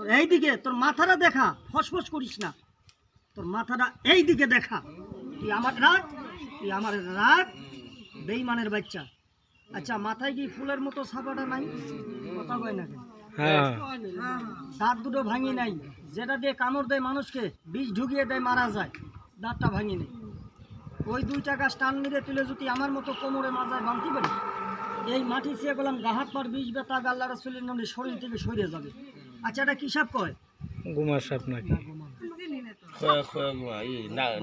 তোর এইদিকে তোর মাথাটা দেখা, ফসফস করিস না, তোর মাথাটা এই দিকে দেখা। তুই আমার রাগ, তুই আমার রাগ, বেঈমানের বাচ্চা। আচ্ছা মাথায় কি ফুলের মতো ছাপাটা নাই? কথা কয় না কেন? দাঁত দুটো ভাঙি নাই, যেটা দিয়ে কামড় দেয় মানুষকে, বিষ ঢুকিয়ে দেয় মারা যায়, দাঁতটা ভাঙি নেই। ওই 2 টাকা টান মেরে তুলে যদি আমার মতো কোমরে মাজায় বাঁধতে পারি, এই মাটি চেয়ে গেলাম গাহাত পার বিষ বেতা গাল্লা রাসূলের নামে শরীর থেকে সরে যাবে। আচ্ছা এটা কি সাপ কয়? গোমা সাপ নাকি?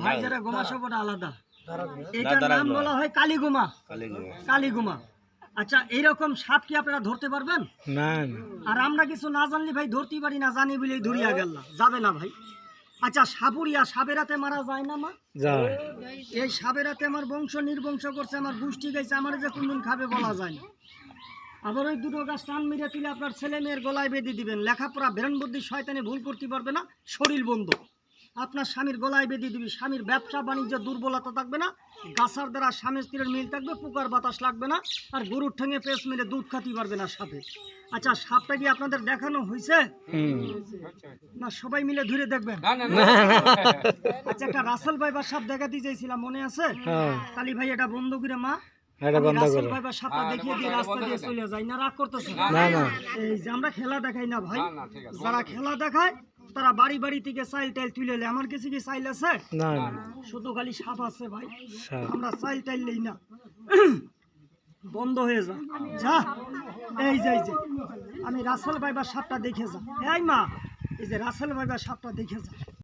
ভাই যারা গোমা সাপ ওটা আলাদা, এটার নাম বলা হয় কালীগোমা। কালীগোমা। আচ্ছা এইরকম সাপ কি আপনারা ধরতে পারবেন? না। আর আমরা কিছু না জানলে ভাই ধরতেই পারি না, জানি বলেই ধরিয়া গেল, যাবে না ভাই। আচ্ছা সাপুরিয়া সাবেরাতে মারা যায় না মা? যায়। এই সাবেরাতে আমার বংশ নির্বংশ করছে, আমার গোষ্ঠী গেছে, আমার যে কোনদিন খাবে বলা যায় না। আবার ওই 2 গাছ টান মেরে তুলে আপনার ছেলে মেয়ের গলায় বেঁধে দিবেন, লেখাপড়া ব্রেন বুদ্ধি শয়তানি ভুল করতে পারবে না, শরীর বন্ধ। আপনার স্বামীর গলায় বেঁধে দিবি, স্বামীর ব্যবসা বাণিজ্য দুর্বলতা থাকবে না, গাছার দ্বারা স্বামী স্ত্রীর মিল থাকবে, পোকার বাতাস লাগবে না, আর গরুর ঠেঙে পেস মেরে দুধ খাতে পারবে না সাপে। আচ্ছা সাপটা কি আপনাদের দেখানো হয়েছে না? সবাই মিলে ধরে দেখবেন। আচ্ছা একটা রাসেল ভাইবার সাপ দেখাতে চাইছিলাম, মনে আছে? কালী ভাই এটা বন্ধ করে মা, রাসেল ভাইবার সাপটা দেখিয়ে দিয়ে রাস্তা দিয়ে চলে যায় না, রাগ করতেছে? এই যে আমরা খেলা দেখাই না ভাই, যারা খেলা দেখায় তারা বাড়ি বাড়ি থেকে চাইল টাইল তুলে এলে, আমার কাছে কি চাইল আছে? শুধু খালি সাপ আছে ভাই, আমরা চাইল টাইল নেই না, বন্ধ হয়ে যা যা। এই যে আমি রাসেল ভাইবার সাপটা দেখে যা, এই মা এই যে রাসেল ভাইবার সাপটা দেখে যা।